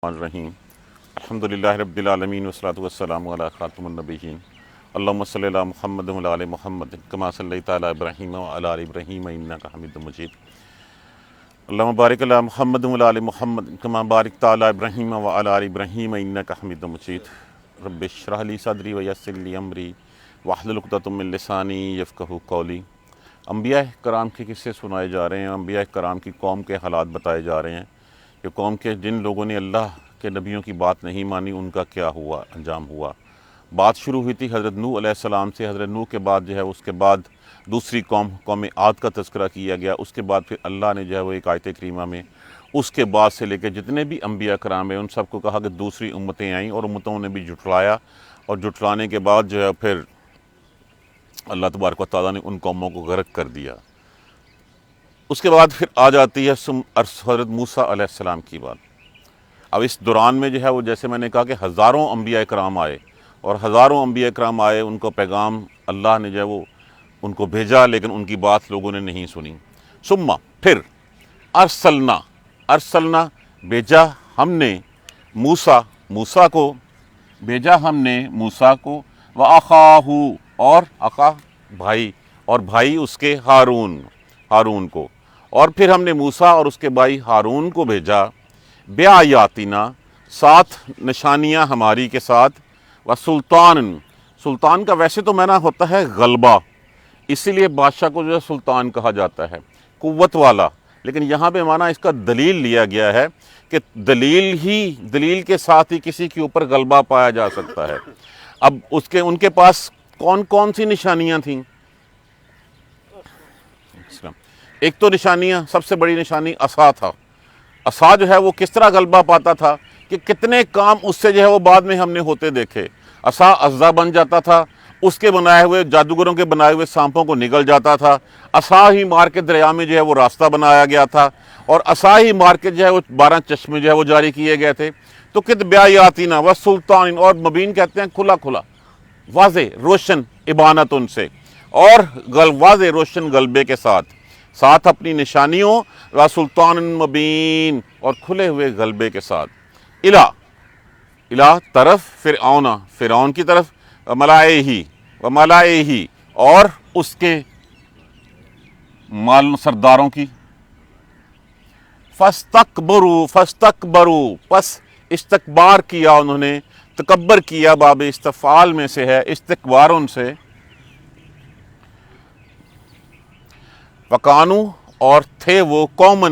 الرحیم الحمدللہ رب العالمین والصلاۃ والسلام علی خاتم النبیین اللہم صلی علی محمد وعلی آل محمد کما صلیت علی ابراہیم وعلی آل ابراہیم انک حمید مجید اللہم بارک علی محمد وعلی آل محمد کما بارکت علی ابراہیم وعلی آل ابراہیم انک حمید مجید رب اشرح لی صدری ویسر لی امری واحلل عقدۃ من لسانی یفقہوا قولی۔ انبیاء کرام کے قصے سنائے جا رہے ہیں، انبیاء کرام کی قوم کے حالات بتائے جا رہے ہیں کہ قوم کے جن لوگوں نے اللہ کے نبیوں کی بات نہیں مانی ان کا کیا ہوا، انجام ہوا۔ بات شروع ہوئی تھی حضرت نوح علیہ السلام سے، حضرت نوح کے بعد اس کے بعد دوسری قوم عاد کا تذکرہ کیا گیا، اس کے بعد پھر اللہ نے وہ ایک آیت کریمہ میں اس کے بعد سے لے کے جتنے بھی انبیاء کرام ہیں ان سب کو کہا کہ دوسری امتیں آئیں اور امتوں نے بھی جھٹلایا، اور جھٹلانے کے بعد پھر اللہ تبارک و تعالیٰ نے ان قوموں کو غرق کر دیا۔ اس کے بعد پھر آ جاتی ہے حضرت موسیٰ علیہ السلام کی بات۔ اب اس دوران میں وہ جیسے میں نے کہا کہ ہزاروں انبیاء کرام آئے، اور ہزاروں انبیاء کرام آئے، ان کو پیغام اللہ نے وہ ان کو بھیجا، لیکن ان کی بات لوگوں نے نہیں سنی۔ ثم پھر ارسلنا بھیجا ہم نے موسیٰ کو بھیجا ہم نے موسیٰ کو، وَأَخَاهُ اور اخا بھائی، اور بھائی اس کے ہارون کو، اور پھر ہم نے موسیٰ اور اس کے بھائی ہارون کو بھیجا بِآیاتِنَا ساتھ نشانیاں ہماری کے ساتھ، سلطان کا ویسے تو معنی ہوتا ہے غلبہ، اسی لیے بادشاہ کو سلطان کہا جاتا ہے، قوت والا، لیکن یہاں پہ معنی اس کا دلیل لیا گیا ہے کہ دلیل کے ساتھ ہی کسی کے اوپر غلبہ پایا جا سکتا ہے۔ اب ان کے پاس کون سی نشانیاں تھیں؟ ایک تو نشانیاں، سب سے بڑی نشانی عصا تھا۔ عصا وہ کس طرح غلبہ پاتا تھا کہ کتنے کام اس سے وہ بعد میں ہم نے ہوتے دیکھے۔ عصا عضا بن جاتا تھا، اس کے بنائے ہوئے جادوگروں کے بنائے ہوئے سانپوں کو نگل جاتا تھا، عصا ہی مار کے دریا میں وہ راستہ بنایا گیا تھا، اور عصا ہی مار کے وہ 12 چشمے وہ جاری کیے گئے تھے۔ تو کت بیاتینا و سلطان، اور مبین کہتے ہیں کھلا واضح روشن ابانت ان سے، اور واضح روشن غلبے کے ساتھ اپنی نشانیوں و سلطان مبین، اور کھلے ہوئے غلبے کے ساتھ، الہ طرف فرعون کی طرف، ملائہی اور اس کے سرداروں کی، فاستکبروا پس استکبار کیا انہوں نے، تکبر کیا، باب استفعال میں سے ہے استکبار ان سے، وکانو اور تھے وہ قوم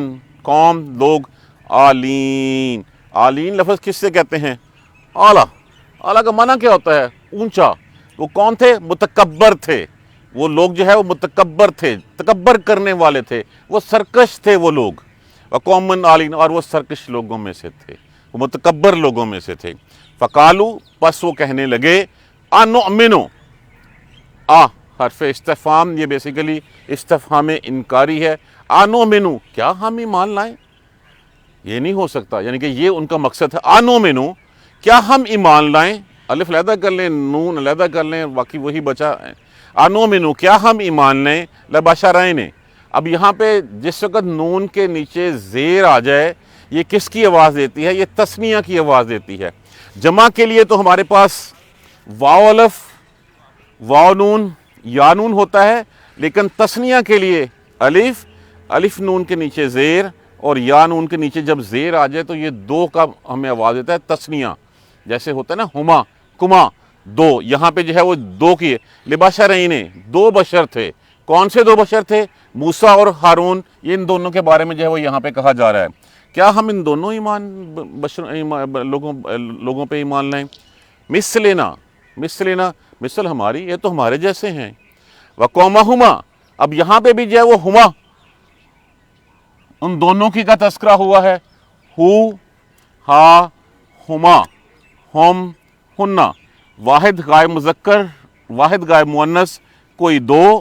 لوگ، آلین لفظ کس سے کہتے ہیں؟ اعلیٰ کا معنی کیا ہوتا ہے؟ اونچا۔ وہ کون تھے؟ متکبر تھے وہ لوگ، وہ متکبر تھے، تکبر کرنے والے تھے، وہ سرکش تھے وہ لوگ، وقوم آلین، اور وہ سرکش لوگوں میں سے تھے، وہ متکبر لوگوں میں سے تھے۔ فقالو پس وہ کہنے لگے، انؤمنو، حرف استفہام، یہ بیسیکلی استفہام انکاری ہے، انؤمنو، کیا ہم ایمان لائیں؟ یہ نہیں ہو سکتا، یعنی کہ یہ ان کا مقصد ہے، انؤمنو، کیا ہم ایمان لائیں؟ الف علیحدہ کر لیں، نون علیحدہ کر لیں، باقی وہی بچا ہے، انؤمنو، کیا ہم ایمان لیں، لبشرین۔ اب یہاں پہ جس وقت نون کے نیچے زیر آ جائے، یہ کس کی آواز دیتی ہے؟ یہ تثنیہ کی آواز دیتی ہے۔ جمع کے لیے تو ہمارے پاس واو الف، واو نون، یا نون ہوتا ہے، لیکن تثنیہ کے لیے الف نون کے نیچے زیر اور یا نون کے نیچے جب زیر آ جائے تو یہ دو کا ہمیں آواز دیتا ہے تثنیہ، جیسے ہوتا ہے نا ہما، کما، دو، یہاں پہ وہ دو کی، لبشرین، دو بشر تھے۔ کون سے دو بشر تھے؟ موسیٰ اور ہارون، یہ ان دونوں کے بارے میں وہ یہاں پہ کہا جا رہا ہے۔ کیا ہم ان دونوں لوگوں پہ ایمان لائیں؟ مثل ہماری، یہ تو ہمارے جیسے ہیں۔ وقومہما، اب یہاں پہ بھی وہ ہما، ان دونوں کی کا تذکرہ ہوا ہے، ہا، ہما، ہم، ہنہ، واحد غائب مذکر، واحد غائب مؤنث، کوئی دو،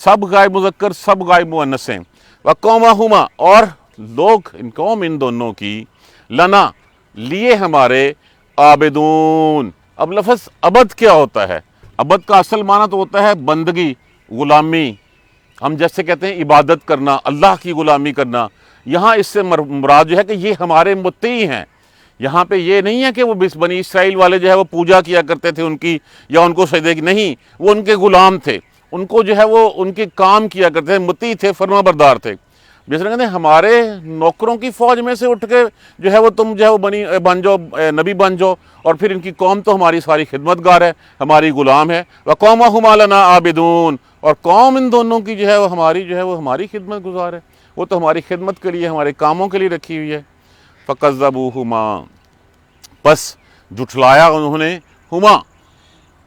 سب غائب مذکر، سب غائب مؤنث ہیں۔ وقومہما، اور لوگ، ان دونوں کی، لنا، لیے ہمارے، عابدون۔ اب لفظ عبد کیا ہوتا ہے؟ عبد کا اصل معنی تو ہوتا ہے بندگی، غلامی، ہم جیسے کہتے ہیں عبادت کرنا، اللہ کی غلامی کرنا۔ یہاں اس سے مراد ہے کہ یہ ہمارے مطیع ہیں، یہاں پہ یہ نہیں ہے کہ وہ بنی اسرائیل والے جو ہے وہ پوجا کیا کرتے تھے ان کی یا ان کو سجدے کی، نہیں، وہ ان کے غلام تھے، ان کو جو ہے وہ ان کے کام کیا کرتے تھے، مطیع تھے، فرما بردار تھے۔ جس طرح کہتے ہیں ہمارے نوکروں کی فوج میں سے اٹھ کے جو ہے وہ تم جو ہے وہ بن جاؤ، نبی بن جاؤ، اور پھر ان کی قوم تو ہماری ساری خدمت گار ہے، ہماری غلام ہے۔ وَقَوْمَهُمَا لَنَا عَابِدُونَ، اور قوم ان دونوں کی جو ہے وہ ہماری خدمت گزار ہے، وہ تو ہماری خدمت کے لیے، ہمارے کاموں کے لیے رکھی ہوئی ہے۔ فَكَذَّبُوهُمَا، بس جھٹلایا انہوں نے، ہما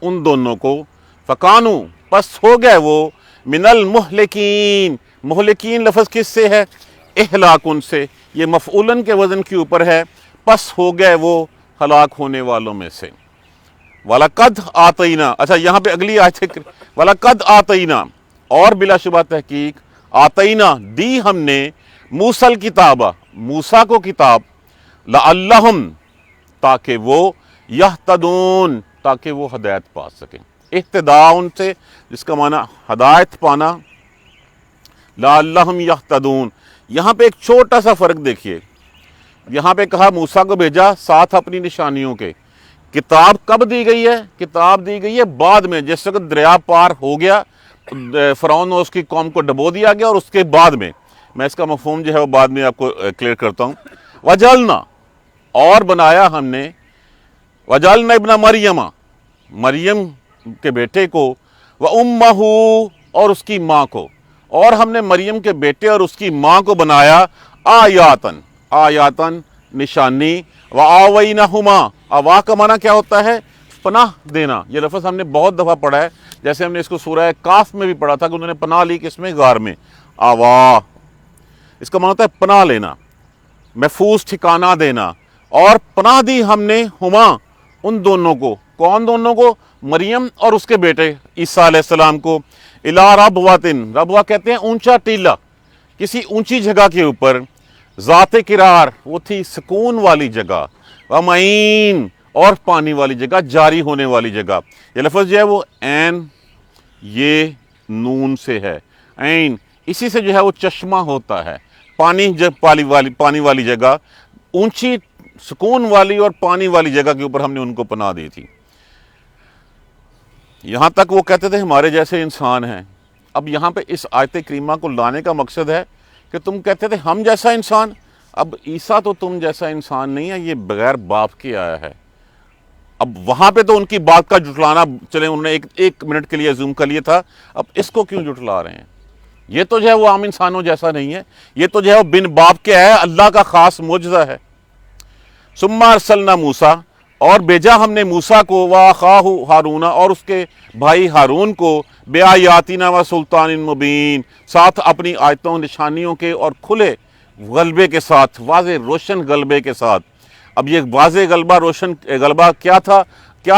ان دونوں کو، فَكَانُوا، پس ہو گئے وہ، من المہلکین، مہلکین لفظ کس سے ہے؟ اہلاکن سے، یہ مفعولن کے وزن کے اوپر ہے، پس ہو گئے وہ ہلاک ہونے والوں میں سے۔ وَلَقَدْ آتَيْنَا، اچھا یہاں پہ اگلی آیت ہے، وَلَقَدْ آتَيْنَا، اور بلا شبہ تحقیق، آتَيْنَا، دی ہم نے، موسیٰ الکتابہ، موسیٰ کو کتاب، لَعَلَّهُمْ، تاکہ وہ، یہتدون، تاکہ وہ ہدایت پا سکیں۔ اہتداء ان سے، جس کا معنی ہدایت پانا، لعلہم یہتدون۔ یہاں پہ ایک چھوٹا سا فرق دیکھیے، یہاں پہ کہا موسیٰ کو بھیجا ساتھ اپنی نشانیوں کے، کتاب کب دی گئی ہے؟ کتاب دی گئی ہے بعد میں، جس وقت دریا پار ہو گیا، فرعون اور اس کی قوم کو ڈبو دیا گیا، اور اس کے بعد میں اس کا مفہوم جو ہے وہ بعد میں آپ کو کلیئر کرتا ہوں۔ وجعلنا، اور بنایا ہم نے، وجعلنا ابن مریم، مریم کے بیٹے کو، وامہ، اور اس کی ماں کو، اور ہم نے مریم کے بیٹے اور اس کی ماں کو بنایا، آیاتن، آیاتن، نشانی، وآوینہما، آوا کا معنی کیا ہوتا ہے؟ پناہ دینا۔ یہ لفظ ہم نے بہت دفعہ پڑھا ہے، جیسے ہم نے اس کو سورہ کاف میں بھی پڑھا تھا کہ انہوں نے پناہ لی کس میں؟ غار میں۔ آوا، اس کا معنی ہوتا ہے پناہ لینا، محفوظ ٹھکانہ دینا، اور پناہ دی ہم نے، ہما، ان دونوں کو، کون دونوں کو؟ مریم اور اس کے بیٹے عیسیٰ علیہ السلام کو، الی ربوۃ، ربوہ کہتے ہیں اونچا ٹیلہ، کسی اونچی جگہ کے اوپر، ذات قرار، وہ تھی سکون والی جگہ، ومعین، اور پانی والی جگہ، جاری ہونے والی جگہ۔ یہ لفظ جو ہے وہ عین، یہ نون سے ہے، عین، اسی سے جو ہے وہ چشمہ ہوتا ہے، پانی والی جگہ، اونچی سکون والی اور پانی والی جگہ کے اوپر ہم نے ان کو پناہ دی تھی۔ یہاں تک وہ کہتے تھے ہمارے جیسے انسان ہیں۔ اب یہاں پہ اس آیت کریمہ کو لانے کا مقصد ہے کہ تم کہتے تھے ہم جیسا انسان، اب عیسیٰ تو تم جیسا انسان نہیں ہے، یہ بغیر باپ کے آیا ہے۔ اب وہاں پہ تو ان کی بات کا جھٹلانا، چلیں انہوں نے ایک منٹ کے لیے زوم کر لیا تھا، اب اس کو کیوں جھٹلا رہے ہیں؟ یہ تو جو ہے وہ عام انسانوں جیسا نہیں ہے، یہ تو جو ہے وہ بن باپ کے ہے، اللہ کا خاص معجزہ ہے۔ ثم ارسلنا موسیٰ، اور بھیجا ہم نے موسیٰ کو، واخاہ ہارون، اور اس کے بھائی ہارون کو، بآیاتنا وسلطان مبین، ساتھ اپنی آیتوں، نشانیوں کے اور کھلے غلبے کے ساتھ، واضح روشن غلبے کے ساتھ۔ اب یہ واضح غلبہ، روشن غلبہ کیا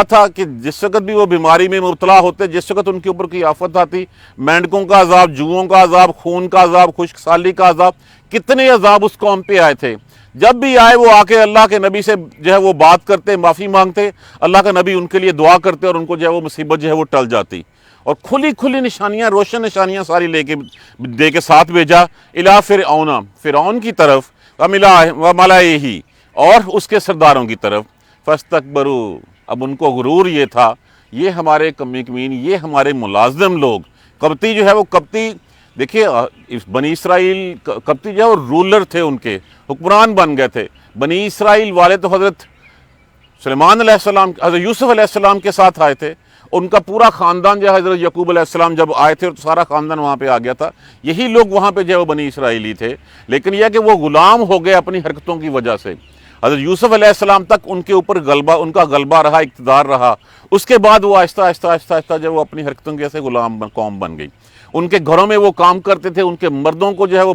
تھا کہ جس وقت بھی وہ بیماری میں مبتلا ہوتے، جس وقت ان کے اوپر کوئی آفت آتی، مینڈکوں کا عذاب، جوؤں کا عذاب، خون کا عذاب، خشک سالی کا عذاب، کتنے عذاب اس قوم پہ آئے تھے۔ جب بھی آئے وہ آ کے اللہ کے نبی سے جو ہے وہ بات کرتے، معافی مانگتے، اللہ کا نبی ان کے لیے دعا کرتے، اور ان کو جو ہے وہ مصیبت جو ہے وہ ٹل جاتی، اور کھلی نشانیاں، روشن نشانیاں ساری دے کے ساتھ بھیجا، الی فرعون، فرعون کی طرف، وملئہ، اور اس کے سرداروں کی طرف، فاستکبروا، اب ان کو غرور یہ تھا، یہ ہمارے کمی کمین، یہ ہمارے ملازم لوگ، قبطی جو ہے وہ قبطی، دیکھیے بنی اسرائیل قبطی جو ہے وہ رولر تھے، ان کے حکمران بن گئے تھے۔ بنی اسرائیل والے تو حضرت سلیمان علیہ السلام، حضرت یوسف علیہ السلام کے ساتھ آئے تھے، ان کا پورا خاندان جو ہے حضرت یعقوب علیہ السلام جب آئے تھے تو سارا خاندان وہاں پہ آ گیا تھا، یہی لوگ وہاں پہ جو ہے وہ بنی اسرائیلی تھے، لیکن یہ کہ وہ غلام ہو گئے اپنی حرکتوں کی وجہ سے۔ حضرت یوسف علیہ السلام تک ان کے اوپر غلبہ، ان کا غلبہ رہا، اقتدار رہا، اس کے بعد وہ آہستہ آہستہ جب وہ اپنی حرکتوں کی ایسے غلام قوم بن گئی۔ ان کے گھروں میں وہ کام کرتے تھے، ان کے مردوں کو جو ہے وہ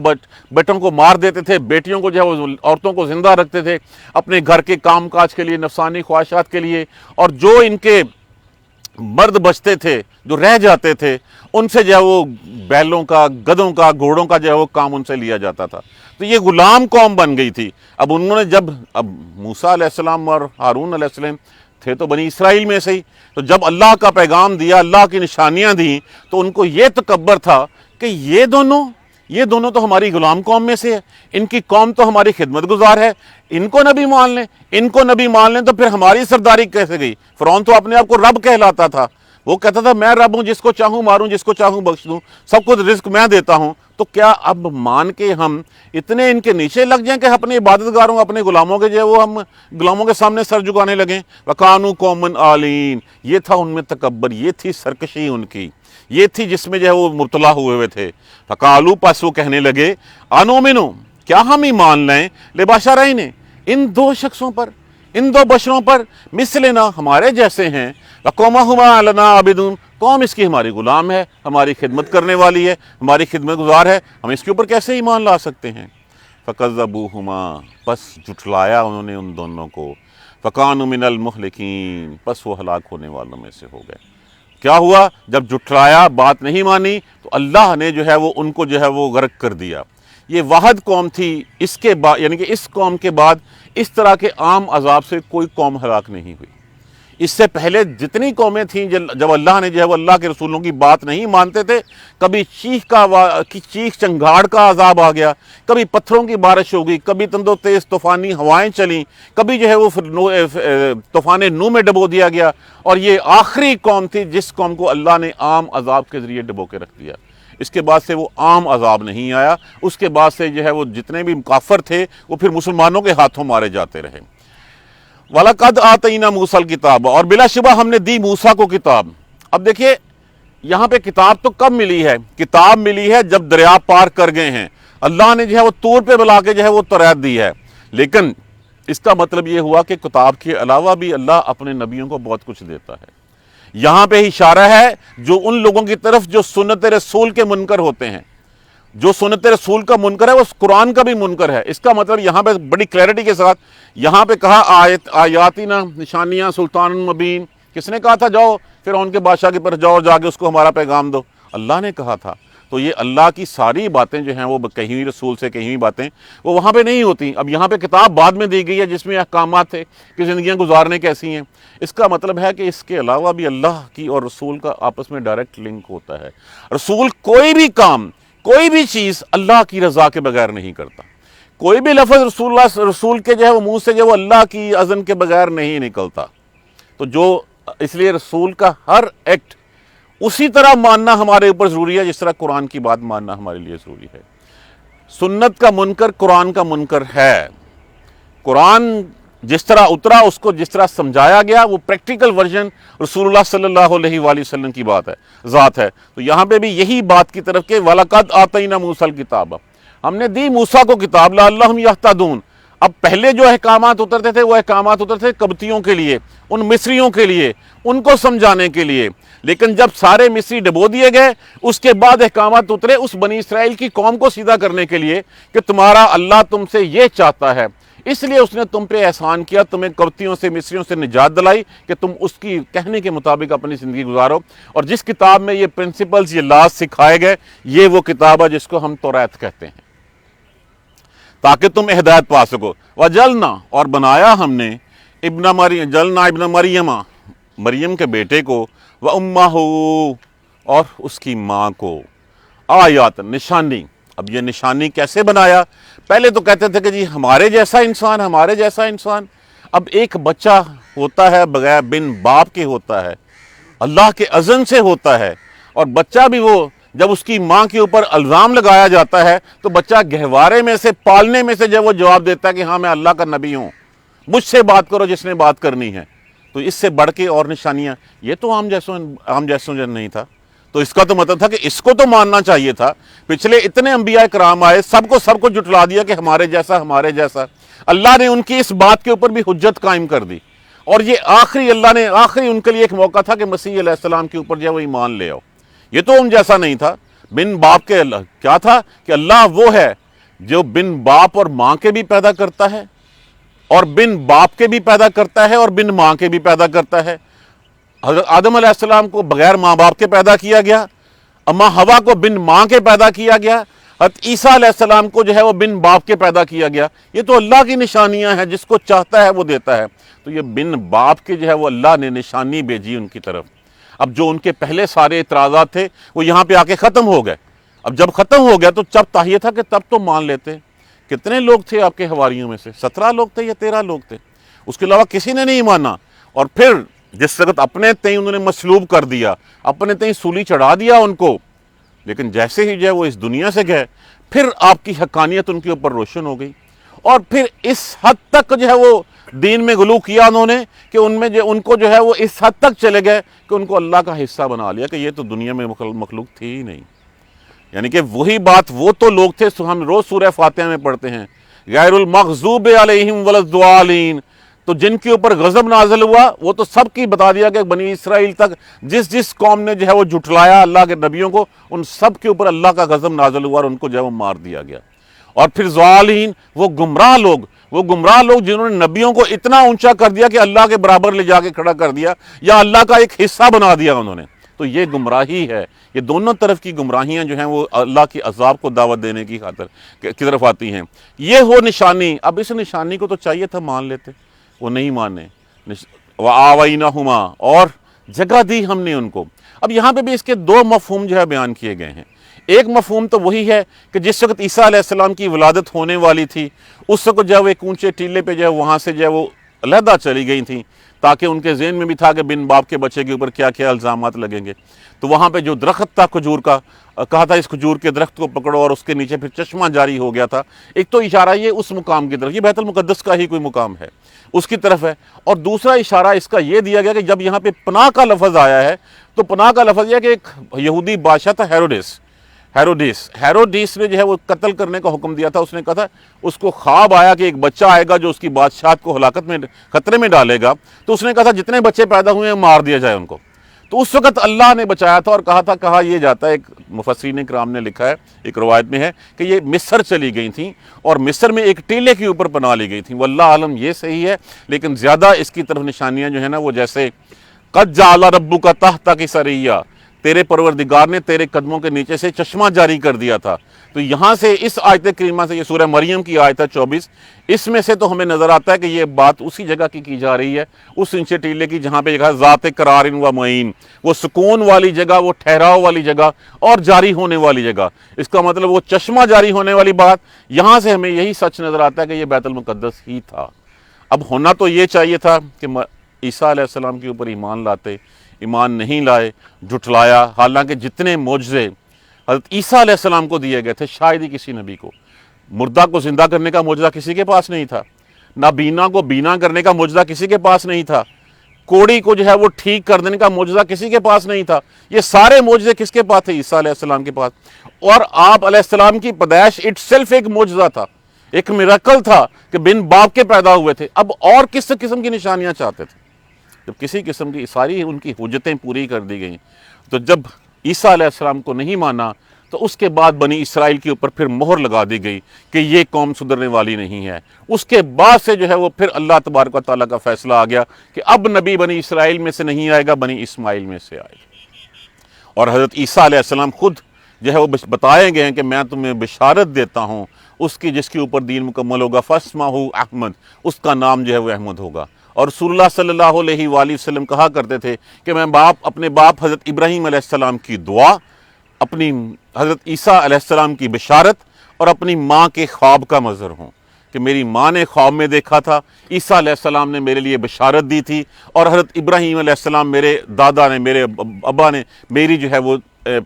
بیٹوں کو مار دیتے تھے، بیٹیوں کو جو ہے وہ عورتوں کو زندہ رکھتے تھے اپنے گھر کے کام کاج کے لیے، نفسانی خواہشات کے لیے، اور جو ان کے مرد بچتے تھے، جو رہ جاتے تھے، ان سے جو ہے وہ بیلوں کا، گدھوں کا، گھوڑوں کا جو ہے وہ کام ان سے لیا جاتا تھا۔ تو یہ غلام قوم بن گئی تھی۔ اب انہوں نے اب موسیٰ علیہ السلام اور ہارون علیہ السلام تھے تو بنی اسرائیل میں سے ہی، تو جب اللہ کا پیغام دیا، اللہ کی نشانیاں دیں، تو ان کو یہ تکبر تھا کہ یہ دونوں یہ دونوں تو ہماری غلام قوم میں سے ہے، ان کی قوم تو ہماری خدمت گزار ہے، ان کو نبی مان لیں، ان کو نبی مان لیں تو پھر ہماری سرداری کیسے گئی؟ فرعون تو اپنے آپ کو رب کہلاتا تھا، وہ کہتا تھا میں رب ہوں، جس کو چاہوں ماروں، جس کو چاہوں بخش دوں، سب کو رزق میں دیتا ہوں۔ تو کیا اب مان کے ہم اتنے ان کے نیچے لگ جائیں کہ اپنے عبادت گاروں، اپنے غلاموں کے جو ہے وہ ہم غلاموں کے سامنے سر جھکانے لگیں؟ وَقَانُوا قَوْمًا عَالِينَ، یہ تھا ان میں تکبر، یہ تھی سرکشی ان کی، یہ تھی جس میں جو ہے وہ مبتلا ہوئے تھے۔ فَقَالُوا، پس وہ کہنے لگے، أَنُؤْمِنُ، کیا ہم ایمان لائیں، لِبَشَرَيْنِ، ان دو شخصوں پر، ان دو بشروں پر، مثلنا، ہمارے جیسے ہیں، وَقَوْمُهُمَا لَنَا عَابِدُونَ، قوم اس کی ہماری غلام ہے، ہماری خدمت کرنے والی ہے، ہماری خدمت گزار ہے، ہم اس کے اوپر کیسے ایمان لا سکتے ہیں؟ فَكَذَّبُوهُمَا، پس جھٹلایا انہوں نے ان دونوں کو، فَكَانُوا مِنَ الْمُهْلِكِينَ، پس وہ ہلاک ہونے والوں میں سے ہو گئے۔ کیا ہوا؟ جب جھٹلایا، بات نہیں مانی، تو اللہ نے جو ہے وہ ان کو جو ہے وہ غرق کر دیا۔ یہ واحد قوم تھی، اس کے بعد یعنی کہ اس قوم کے بعد اس طرح کے عام عذاب سے کوئی قوم ہلاک نہیں ہوئی۔ اس سے پہلے جتنی قومیں تھیں جب اللہ نے جو ہے وہ اللہ کے رسولوں کی بات نہیں مانتے تھے، کبھی چیخ چنگھاڑ کا عذاب آ گیا، کبھی پتھروں کی بارش ہو گئی، کبھی تندو تیز طوفانی ہوائیں چلیں، کبھی جو ہے وہ طوفان نوح میں ڈبو دیا گیا، اور یہ آخری قوم تھی جس قوم کو اللہ نے عام عذاب کے ذریعے ڈبو کے رکھ دیا۔ اس کے بعد سے وہ عام عذاب نہیں آیا، اس کے بعد سے جو ہے وہ جتنے بھی کافر تھے وہ پھر مسلمانوں کے ہاتھوں مارے جاتے رہے۔ وَلَقَدْ آتَيْنَا مُوسَى الْكِتَابَ، اور بلا شبہ ہم نے دی موسیٰ کو کتاب۔ اب دیکھیے یہاں پہ کتاب تو کب ملی ہے؟ کتاب ملی ہے جب دریا پار کر گئے ہیں، اللہ نے جو ہے وہ طور پہ بلا کے جو ہے وہ تورات دی ہے، لیکن اس کا مطلب یہ ہوا کہ کتاب کے علاوہ بھی اللہ اپنے نبیوں کو بہت کچھ دیتا ہے۔ یہاں پہ اشارہ ہے جو ان لوگوں کی طرف جو سنت رسول کے منکر ہوتے ہیں، جو سنت رسول کا منکر ہے وہ قرآن کا بھی منکر ہے۔ اس کا مطلب یہاں پہ بڑی کلیئرٹی کے ساتھ یہاں پہ کہا آیاتنا، نشانیاں، سلطان مبین، کس نے کہا تھا جاؤ فرعون کے بادشاہ کے پر جاؤ، جا کے اس کو ہمارا پیغام دو؟ اللہ نے کہا تھا۔ تو یہ اللہ کی ساری باتیں جو ہیں وہ کہیں ہوئی رسول سے کہیں ہوئی باتیں وہ وہاں پہ نہیں ہوتی۔ اب یہاں پہ کتاب بعد میں دی گئی ہے جس میں احکامات تھے کہ زندگیاں گزارنے کیسی ہیں۔ اس کا مطلب ہے کہ اس کے علاوہ بھی اللہ کی اور رسول کا آپس میں ڈائریکٹ لنک ہوتا ہے۔ رسول کوئی بھی کام، کوئی بھی چیز اللہ کی رضا کے بغیر نہیں کرتا، کوئی بھی لفظ رسول کے جو ہے وہ منہ سے جو وہ اللہ کی اذن کے بغیر نہیں نکلتا۔ تو اس لیے رسول کا ہر ایکٹ اسی طرح ماننا ہمارے اوپر ضروری ہے جس طرح قرآن کی بات ماننا ہمارے لیے ضروری ہے۔ سنت کا منکر قرآن کا منکر ہے۔ قرآن جس طرح اترا، اس کو جس طرح سمجھایا گیا، وہ پریکٹیکل ورژن رسول اللہ صلی اللہ علیہ وآلہ وسلم کی بات ہے، ذات ہے۔ تو یہاں پہ بھی یہی بات کی طرف کہ وَلَقَدْ آتَيْنَا مُوسَى الْكِتَابَ، ہم نے دی موسیٰ کو کتاب، لَعَلَّهُمْ يَهْتَدُونَ۔ اب پہلے جو احکامات اترتے تھے وہ احکامات اترتے تھے قبطیوں کے لیے، ان مصریوں کے لیے، ان کو سمجھانے کے لیے، لیکن جب سارے مصری ڈبو دیے گئے اس کے بعد احکامات اترے اس بنی اسرائیل کی قوم کو سیدھا کرنے کے لیے کہ تمہارا اللہ تم سے یہ چاہتا ہے، اس لیے اس نے تم پہ احسان کیا، تمہیں قبطیوں سے مصریوں سے نجات دلائی کہ تم اس کی کہنے کے مطابق اپنی زندگی گزارو۔ اور جس کتاب میں یہ پرنسپلز، یہ لاز سکھائے گئے، یہ وہ کتاب ہے جس کو ہم تورات کہتے ہیں، تاکہ تم ہدایت پا سکو۔ وَجَلْنَا، اور بنایا ہم نے جلنا ابن مریم، مریم کے بیٹے کو، وَأُمَّهُ، اور اس کی ماں کو، آیات، نشانی۔ اب یہ نشانی کیسے بنایا؟ پہلے تو کہتے تھے کہ جی ہمارے جیسا انسان، ہمارے جیسا انسان۔ اب ایک بچہ ہوتا ہے بغیر بن باپ کے ہوتا ہے، اللہ کے اذن سے ہوتا ہے، اور بچہ بھی وہ جب اس کی ماں کے اوپر الزام لگایا جاتا ہے تو بچہ گہوارے میں سے، پالنے میں سے جب وہ جواب دیتا ہے کہ ہاں میں اللہ کا نبی ہوں، مجھ سے بات کرو جس نے بات کرنی ہے۔ تو اس سے بڑھ کے اور نشانیاں، یہ تو عام جیسوں نہیں تھا۔ تو اس کا تو مطلب تھا کہ اس کو تو ماننا چاہیے تھا۔ پچھلے اتنے انبیاء کرام آئے، سب کو جھٹلا دیا کہ ہمارے جیسا، ہمارے جیسا۔ اللہ نے ان کی اس بات کے اوپر بھی حجت قائم کر دی، اور یہ اللہ نے آخری ان کے لیے ایک موقع تھا کہ مسیح علیہ السلام کے اوپر جو ہے وہ ایمان لے آؤ۔ یہ تو ان جیسا نہیں تھا، بن باپ کے اللہ کیا تھا کہ اللہ وہ ہے جو بن باپ اور ماں کے بھی پیدا کرتا ہے، اور بن باپ کے بھی پیدا کرتا ہے، اور بن ماں کے بھی پیدا کرتا ہے۔ حضرت آدم علیہ السلام کو بغیر ماں باپ کے پیدا کیا گیا، اما حوا کو بن ماں کے پیدا کیا گیا، حضرت عیسیٰ علیہ السلام کو جو ہے وہ بن باپ کے پیدا کیا گیا۔ یہ تو اللہ کی نشانیاں ہیں، جس کو چاہتا ہے وہ دیتا ہے۔ تو یہ بن باپ کے جو ہے وہ اللہ نے نشانی بھیجی ان کی طرف۔ اب جو ان کے پہلے سارے اعتراضات تھے وہ یہاں پہ آ کے ختم ہو گئے۔ اب جب ختم ہو گیا تو جب چاہیے تھا کہ تب تو مان لیتے. کتنے لوگ تھے آپ کے حواریوں میں سے؟ 17 لوگ تھے یا 13 لوگ تھے. اس کے علاوہ کسی نے نہیں مانا. اور پھر جس وقت اپنے تئیں انہوں نے مصلوب کر دیا، اپنے تئیں سولی چڑھا دیا ان کو، لیکن جیسے ہی جو ہے وہ اس دنیا سے گئے، پھر آپ کی حقانیت ان کے اوپر روشن ہو گئی. اور پھر اس حد تک جو ہے وہ دین میں غلو کیا انہوں نے کہ ان کو جو ہے وہ اس حد تک چلے گئے کہ ان کو اللہ کا حصہ بنا لیا کہ یہ تو دنیا میں مخلوق تھی ہی نہیں. یعنی کہ وہی بات، وہ تو لوگ تھے، ہم روز سورہ فاتحہ میں پڑھتے ہیں غیر المغضوب علیہم ولا الضالین، تو جن کے اوپر غضب نازل ہوا وہ تو سب کی بتا دیا کہ بنی اسرائیل تک جس قوم نے جو ہے وہ جھٹلایا اللہ کے نبیوں کو، ان سب کے اوپر اللہ کا غضب نازل ہوا اور ان کو جو ہے وہ مار دیا گیا. اور پھر ضالین، وہ گمراہ لوگ جنہوں نے نبیوں کو اتنا اونچا کر دیا کہ اللہ کے برابر لے جا کے کھڑا کر دیا یا اللہ کا ایک حصہ بنا دیا انہوں نے. تو یہ گمراہی ہے. یہ دونوں طرف کی گمراہیاں جو ہیں وہ اللہ کی عذاب کو دعوت دینے کی خاطر کی طرف آتی ہیں. یہ ہو نشانی. اب اس نشانی کو تو چاہیے تھا مان لیتے، وہ نہیں مانے. وَآوَيْنَهُمَا، اور جگہ دی ہم نے ان کو. اب یہاں پہ بھی اس کے دو مفہوم جو ہے بیان کیے گئے ہیں. ایک مفہوم تو وہی ہے کہ جس وقت عیسیٰ علیہ السلام کی ولادت ہونے والی تھی، اس وقت جو ہے وہ ایک اونچے ٹیلے پہ جو ہے وہاں سے جو ہے وہ علیحدہ چلی گئی تھیں، تاکہ ان کے ذہن میں بھی تھا کہ بن باپ کے بچے کے اوپر کیا کیا الزامات لگیں گے. تو وہاں پہ جو درخت تھا کھجور کا، کہا تھا اس کھجور کے درخت کو پکڑو، اور اس کے نیچے پھر چشمہ جاری ہو گیا تھا. ایک تو اشارہ یہ اس مقام کی طرف، یہ بیت المقدس کا ہی کوئی مقام ہے، اس کی طرف ہے. اور دوسرا اشارہ اس کا یہ دیا گیا کہ جب یہاں پہ پناہ کا لفظ آیا ہے تو پناہ کا لفظ یہ کہ ایک یہودی بادشاہ تھا ہیروڈیس نے جو ہے وہ قتل کرنے کا حکم دیا تھا. اس نے کہا تھا، اس کو خواب آیا کہ ایک بچہ آئے گا جو اس کی بادشاہت کو ہلاکت میں خطرے میں ڈالے گا. تو اس نے کہا تھا جتنے بچے پیدا ہوئے ہیں مار دیا جائے ان کو. تو اس وقت اللہ نے بچایا تھا اور کہا یہ جاتا ہے، ایک مفسرین کرام نے لکھا ہے، ایک روایت میں ہے کہ یہ مصر چلی گئی تھیں اور مصر میں ایک ٹیلے کے اوپر پناہ لی گئی تھیں. واللہ عالم یہ صحیح ہے، لیکن زیادہ اس کی طرف نشانیاں جو ہیں نا وہ جیسے قد جعل ربک تحتک سریہ، تیرے پروردگار نے تیرے قدموں کے نیچے سے چشمہ جاری کر دیا تھا. تو یہاں سے اس آیت کریمہ سے، یہ سورہ مریم کی آیت ہے 24، اس میں سے تو ہمیں نظر آتا ہے کہ یہ بات اسی جگہ کی جا رہی ہے، اس اونچے ٹیلے کی جہاں پہ جگہ ذات قرار و معین، وہ سکون والی جگہ، وہ ٹھہراؤ والی جگہ اور جاری ہونے والی جگہ. اس کا مطلب وہ چشمہ جاری ہونے والی بات، یہاں سے ہمیں یہی سچ نظر آتا ہے کہ یہ بیت المقدس ہی تھا. اب ہونا تو یہ چاہیے تھا کہ عیسیٰ علیہ السلام کے اوپر ایمان لاتے، ایمان نہیں لائے، جھٹلایا. حالانکہ جتنے معجزے حضرت عیسیٰ علیہ السلام کو دیے گئے تھے شاید ہی کسی نبی کو. مردہ کو زندہ کرنے کا معجزہ کسی کے پاس نہیں تھا، نابینا کو بینا کرنے کا معجزہ کسی کے پاس نہیں تھا، کوڑی کو جو ہے وہ ٹھیک کر دینے کا معجزہ کسی کے پاس نہیں تھا. یہ سارے معجزے کس کے پاس تھے؟ عیسیٰ علیہ السلام کے پاس. اور آپ علیہ السلام کی پیدائش اٹ سیلف ایک معجزہ تھا، ایک میراکل تھا کہ بن باپ کے پیدا ہوئے تھے. اب اور کس قسم کی نشانیاں چاہتے تھے؟ جب کسی قسم کی ساری ان کی حجتیں پوری کر دی گئیں، تو جب عیسیٰ علیہ السلام کو نہیں مانا تو اس کے بعد بنی اسرائیل کے اوپر پھر مہر لگا دی گئی کہ یہ قوم سدھرنے والی نہیں ہے. اس کے بعد سے جو ہے وہ پھر اللہ تبارک و تعالیٰ کا فیصلہ آ گیا کہ اب نبی بنی اسرائیل میں سے نہیں آئے گا، بنی اسماعیل میں سے آئے گا. اور حضرت عیسیٰ علیہ السلام خود جو ہے وہ بتائے گئے ہیں کہ میں تمہیں بشارت دیتا ہوں اس کی جس کے اوپر دین مکمل ہوگا، فاسمہ احمد، اس کا نام جو ہے وہ احمد ہوگا. اور رسول اللہ صلی اللہ علیہ وآلہ وسلم کہا کرتے تھے کہ میں اپنے باپ حضرت ابراہیم علیہ السلام کی دعا، اپنی حضرت عیسیٰ علیہ السلام کی بشارت اور اپنی ماں کے خواب کا مظہر ہوں کہ میری ماں نے خواب میں دیکھا تھا، عیسیٰ علیہ السلام نے میرے لیے بشارت دی تھی، اور حضرت ابراہیم علیہ السلام میرے دادا نے، میرے ابا نے میری جو ہے وہ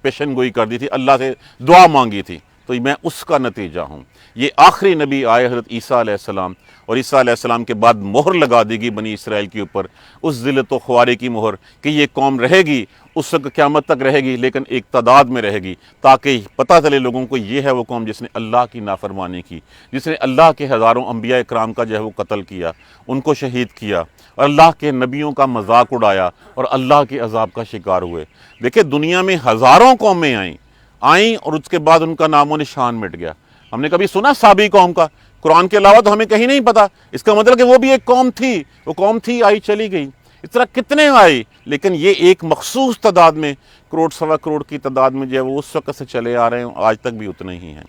پیشن گوئی کر دی تھی، اللہ سے دعا مانگی تھی، تو میں اس کا نتیجہ ہوں. یہ آخری نبی آئے حضرت عیسیٰ علیہ السلام، اور عیسیٰ علیہ السلام کے بعد مہر لگا دی گئی بنی اسرائیل کے اوپر، اس ذلت و خواری کی مہر کہ یہ قوم رہے گی، اس وقت قیامت تک رہے گی، لیکن ایک تعداد میں رہے گی، تاکہ پتہ چلے لوگوں کو یہ ہے وہ قوم جس نے اللہ کی نافرمانی کی، جس نے اللہ کے ہزاروں انبیاء اکرام کا جو ہے وہ قتل کیا، ان کو شہید کیا، اور اللہ کے نبیوں کا مذاق اڑایا اور اللہ کے عذاب کا شکار ہوئے. دیکھیں دنیا میں ہزاروں قومیں آئیں اور اس کے بعد ان کا نام و نشان مٹ گیا. ہم نے کبھی سنا سابی قوم کا؟ قرآن کے علاوہ تو ہمیں کہیں نہیں پتا. اس کا مطلب کہ وہ بھی ایک قوم تھی، وہ قوم تھی، آئی چلی گئی. اس طرح کتنے آئی، لیکن یہ ایک مخصوص تعداد میں، کروڑ سوا کروڑ کی تعداد میں جو ہے وہ اس وقت سے چلے آ رہے ہیں، آج تک بھی اتنے ہی ہیں.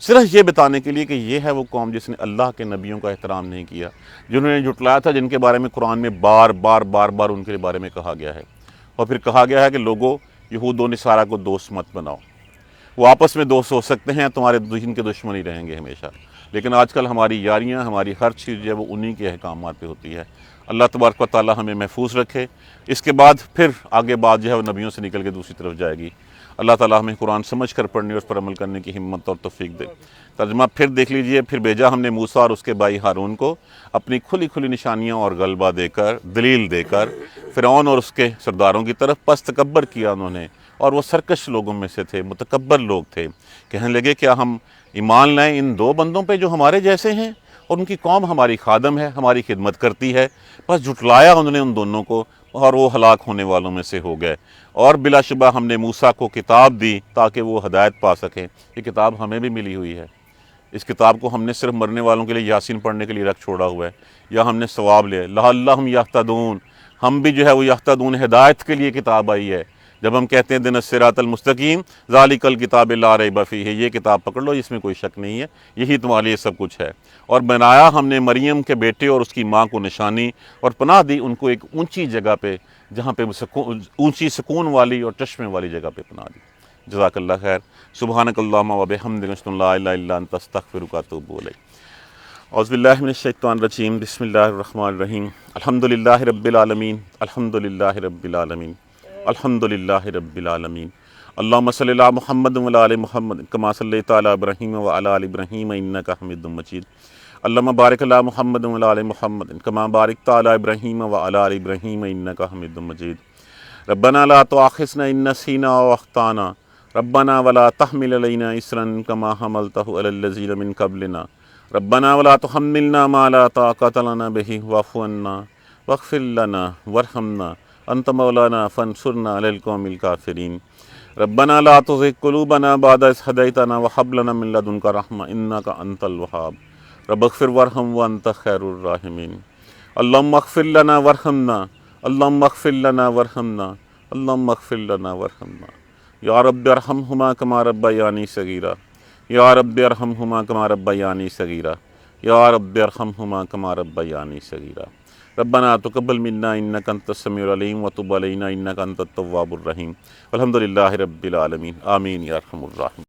صرف یہ بتانے کے لیے کہ یہ ہے وہ قوم جس نے اللہ کے نبیوں کا احترام نہیں کیا، جنہوں نے جھٹلایا تھا، جن کے بارے میں قرآن میں بار بار ان کے بارے میں کہا گیا ہے. اور پھر کہا گیا ہے کہ لوگوں یہود و نصارہ کو دوست مت بناؤ. وہ آپس میں دوست ہو سکتے ہیں، تمہارے دین کے دشمن ہی رہیں گے ہمیشہ۔ لیکن آج کل ہماری یاریاں، ہماری ہر چیز جو ہے وہ انہی کے احکامات پہ ہوتی ہے۔ اللہ تبارک و تعالی ہمیں محفوظ رکھے۔ اس کے بعد پھر آگے بات جو ہے وہ نبیوں سے نکل کے دوسری طرف جائے گی۔ اللہ تعالی ہمیں قرآن سمجھ کر پڑھنے اور اس پر عمل کرنے کی ہمت اور توفیق دے۔ ترجمہ پھر دیکھ لیجئے۔ پھر بھیجا ہم نے موسیٰ اور اس کے بھائی ہارون کو اپنی کھلی کھلی نشانیاں اور غلبہ دے کر، دلیل دے کر، فرعون اور اس کے سرداروں کی طرف، پس تکبر کیا انہوں نے، اور وہ سرکش لوگوں میں سے تھے، متکبر لوگ تھے۔ کہنے لگے کیا ہم ایمان لائیں ان دو بندوں پہ جو ہمارے جیسے ہیں، اور ان کی قوم ہماری خادم ہے، ہماری خدمت کرتی ہے۔ بس جھٹلایا انہوں نے ان دونوں کو، اور وہ ہلاک ہونے والوں میں سے ہو گئے۔ اور بلا شبہ ہم نے موسیٰ کو کتاب دی تاکہ وہ ہدایت پا سکیں۔ یہ کتاب ہمیں بھی ملی ہوئی ہے۔ اس کتاب کو ہم نے صرف مرنے والوں کے لیے یاسین پڑھنے کے لیے رکھ چھوڑا ہوا ہے، یا ہم نے ثواب لے لعلہم یہتدون، ہم بھی جو ہے وہ یہتدون، ہدایت کے لیے کتاب آئی ہے۔ جب ہم کہتے ہیں دن الصراط المستقیم ذالک الکتاب لا ریب فیہ، یہ کتاب پکڑ لو، اس میں کوئی شک نہیں ہے، یہی تمہارے لیے سب کچھ ہے۔ اور بنایا ہم نے مریم کے بیٹے اور اس کی ماں کو نشانی، اور پناہ دی ان کو ایک اونچی جگہ پہ، جہاں پہ اونچی سکون والی اور چشمے والی جگہ پہ پناہ دی۔ جزاک اللہ خیر۔ سبحانک اللہم و بحمدک، اشہد ان لا الہ الا انت، استغفرک و اتوب الیک۔ اعوذ باللہ من الشیطان الرجیم، بسم اللہ الرحمن الرحیم۔ الحمدللہ رب العالمین، الحمدللہ رب العالمین، الحمدللہ رب العالمین۔ اللہم صلی علی محمد وعلی آل محمد کما صلیت علی ابراہیم وعلی آل ابراہیم انک حمید مجید۔ اللہم بارک علی محمد وعلی آل محمد کما بارکت علی ابراہیم وعلی آل ابراہیم انک حمید مجید۔ ربنا لا تؤاخذنا ان نسینا او اخطانا، ربنا ولا تحمل علینا اصرا کما حملتہ علی الذین من قبلنا، ربنا ولا تحملنا ما لا طاقۃ لنا به واعف عنا واغفر لنا وارحمنا انت مولانا فانصرنا علی القوم الکافرین۔ ربنا لا تزغ قلوبنا بعد اذ ہدیتنا وہب لنا من لدنک رحمۃ انک انت الوہاب، رب اغفر وارحم وانت خیر الراحمین۔ اللہم اغفر لنا وارحمنا، اللہم اغفر لنا وارحمنا، اللہم اغفر لنا وارحمنا، یا رب ارحمہما کما ربیانی صغیرا، یا رب ارحمہما کما ربیانی صغیرا، یا رب ارحمہما کما ربیانی صغیرا۔ ربنا تقبل منا انک انت السمیع العلیم وتب علینا انک انت التواب الرحیم۔ الحمدللہ رب العالمین، آمین یا ارحم الراحمین۔